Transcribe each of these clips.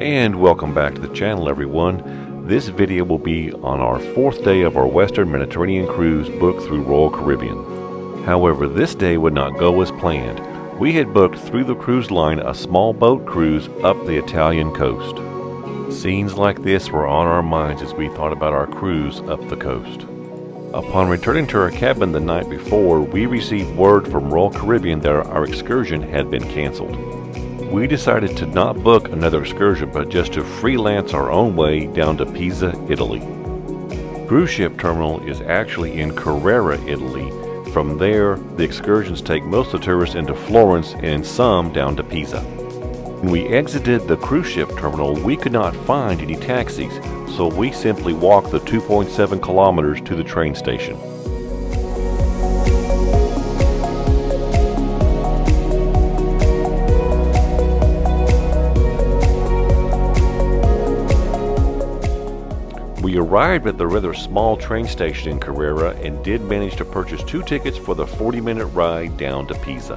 And welcome back to the channel, everyone. This video will be on our 4th day of our Western Mediterranean cruise booked through Royal Caribbean. However, this day would not go as planned. We had booked through the cruise line a small boat cruise up the Italian coast. Scenes like this were on our minds as we thought about our cruise up the coast. Upon returning to our cabin the night before, we received word from Royal Caribbean that our excursion had been canceled. We decided to not book another excursion, but just to freelance our own way down to Pisa, Italy. Cruise ship terminal is actually in Carrara, Italy. From there, the excursions take most of the tourists into Florence and some down to Pisa. When we exited the cruise ship terminal, we could not find any taxis, so we simply walked the 2.7 kilometers to the train station. We arrived at the rather small train station in Carrara and did manage to purchase 2 tickets for the 40-minute ride down to Pisa.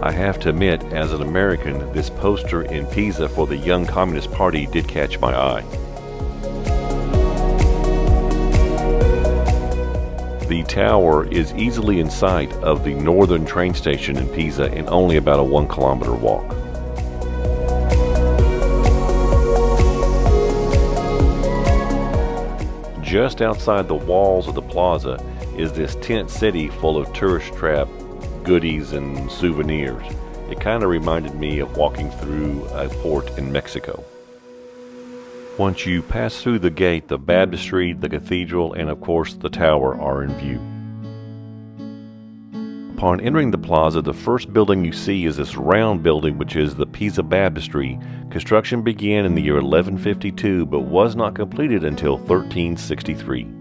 I have to admit, as an American, this poster in Pisa for the Young Communist Party did catch my eye. The tower is easily in sight of the northern train station in Pisa and only about a 1-kilometer walk. Just outside the walls of the plaza is this tent city full of tourist trap goodies and souvenirs. It kind of reminded me of walking through a port in Mexico. Once you pass through the gate, the Baptistry, the Cathedral, and of course the tower are in view. Upon entering the plaza, the first building you see is this round building, which is the Pisa Baptistry. Construction began in the year 1152, but was not completed until 1363.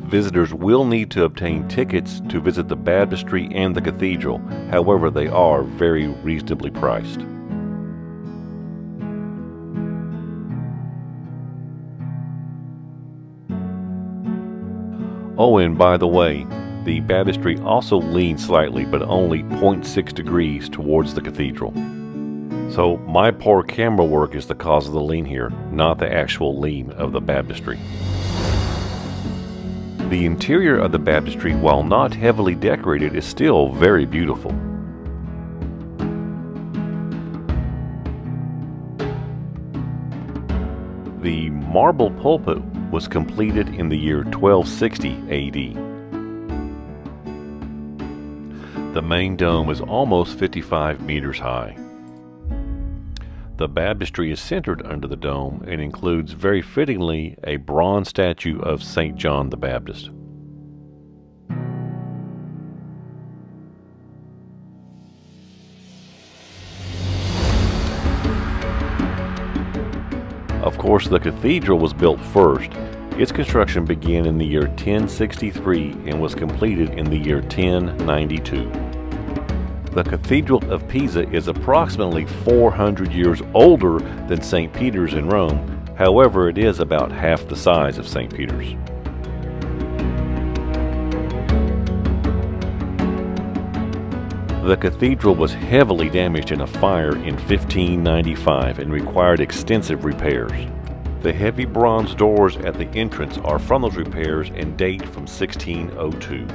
Visitors will need to obtain tickets to visit the Baptistry and the Cathedral. However, they are very reasonably priced. Oh, and by the way, the Baptistry also leans slightly, but only 0.6 degrees towards the Cathedral. So my poor camera work is the cause of the lean here, not the actual lean of the Baptistry. The interior of the Baptistry, while not heavily decorated, is still very beautiful. The marble pulpit was completed in the year 1260 AD. The main dome is almost 55 meters high. The Baptistry is centered under the dome and includes, very fittingly, a bronze statue of St. John the Baptist. Of course, the cathedral was built first. Its construction began in the year 1063 and was completed in the year 1092. The Cathedral of Pisa is approximately 400 years older than St. Peter's in Rome. However, it is about half the size of St. Peter's. The cathedral was heavily damaged in a fire in 1595 and required extensive repairs. The heavy bronze doors at the entrance are from those repairs and date from 1602.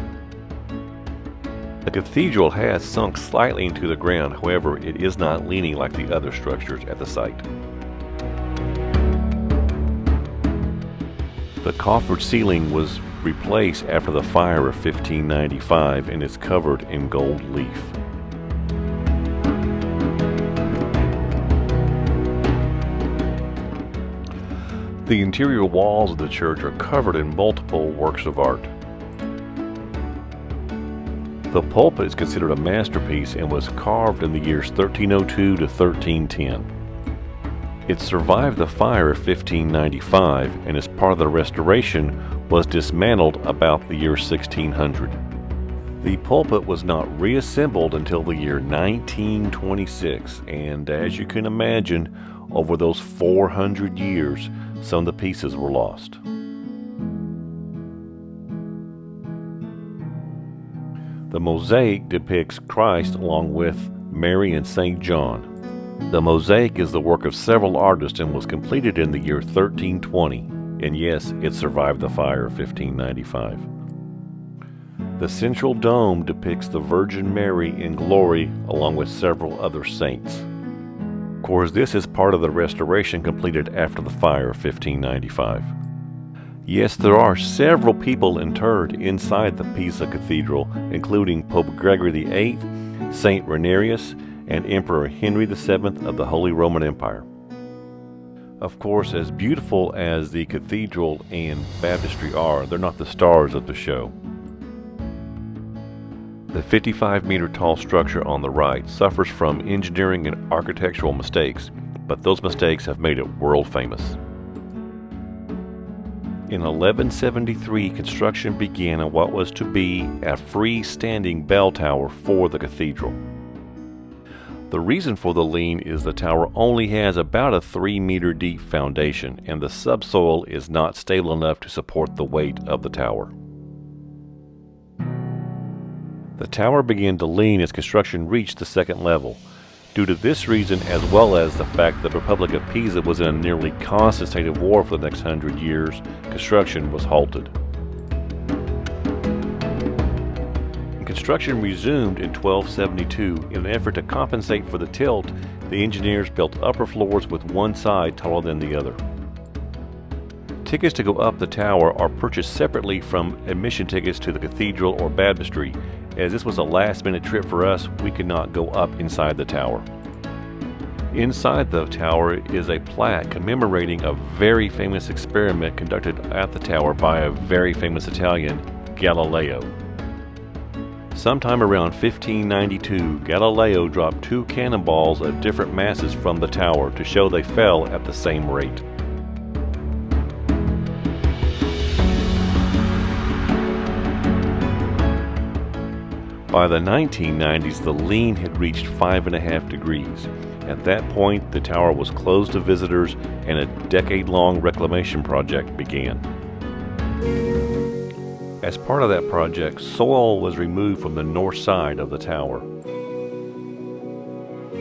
The cathedral has sunk slightly into the ground, however, it is not leaning like the other structures at the site. The coffered ceiling was replaced after the fire of 1595 and is covered in gold leaf. The interior walls of the church are covered in multiple works of art. The pulpit is considered a masterpiece and was carved in the years 1302 to 1310. It survived the fire of 1595 and as part of the restoration was dismantled about the year 1600. The pulpit was not reassembled until the year 1926, and as you can imagine, over those 400 years, some of the pieces were lost. The mosaic depicts Christ along with Mary and St. John. The mosaic is the work of several artists and was completed in the year 1320, and yes, it survived the fire of 1595. The central dome depicts the Virgin Mary in glory along with several other saints. Of course, this is part of the restoration completed after the fire of 1595. Yes, there are several people interred inside the Pisa Cathedral, including Pope Gregory VIII, Saint Renarius, and Emperor Henry VII of the Holy Roman Empire. Of course, as beautiful as the cathedral and baptistry are, they're not the stars of the show. The 55-meter tall structure on the right suffers from engineering and architectural mistakes, but those mistakes have made it world famous. In 1173, construction began on what was to be a freestanding bell tower for the cathedral. The reason for the lean is the tower only has about a 3-meter deep foundation, and the subsoil is not stable enough to support the weight of the tower. The tower began to lean as construction reached the second level. Due to this reason, as well as the fact that the Republic of Pisa was in a nearly constant state of war for the next 100 years, construction was halted. Construction resumed in 1272. In an effort to compensate for the tilt, the engineers built upper floors with one side taller than the other. Tickets to go up the tower are purchased separately from admission tickets to the cathedral or baptistry. As this was a last-minute trip for us, we could not go up inside the tower. Inside the tower is a plaque commemorating a very famous experiment conducted at the tower by a very famous Italian, Galileo. Sometime around 1592, Galileo dropped 2 cannonballs of different masses from the tower to show they fell at the same rate. By the 1990s, the lean had reached 5.5 degrees. At that point, the tower was closed to visitors and a decade-long reclamation project began. As part of that project, soil was removed from the north side of the tower.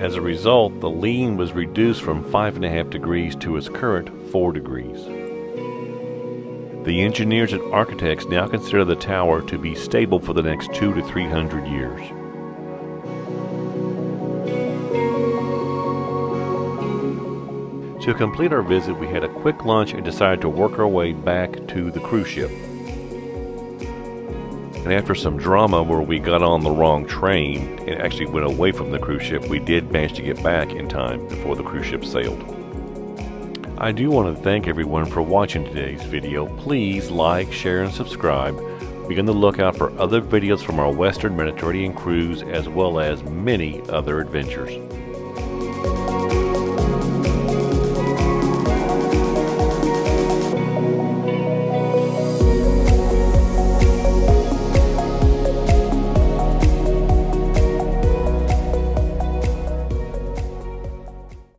As a result, the lean was reduced from 5.5 degrees to its current 4 degrees. The engineers and architects now consider the tower to be stable for the next 200 to 300 years. To complete our visit, we had a quick lunch and decided to work our way back to the cruise ship. And after some drama where we got on the wrong train and actually went away from the cruise ship, we did manage to get back in time before the cruise ship sailed. I do want to thank everyone for watching today's video. Please like, share, and subscribe. Be on the lookout for other videos from our Western Mediterranean cruise as well as many other adventures.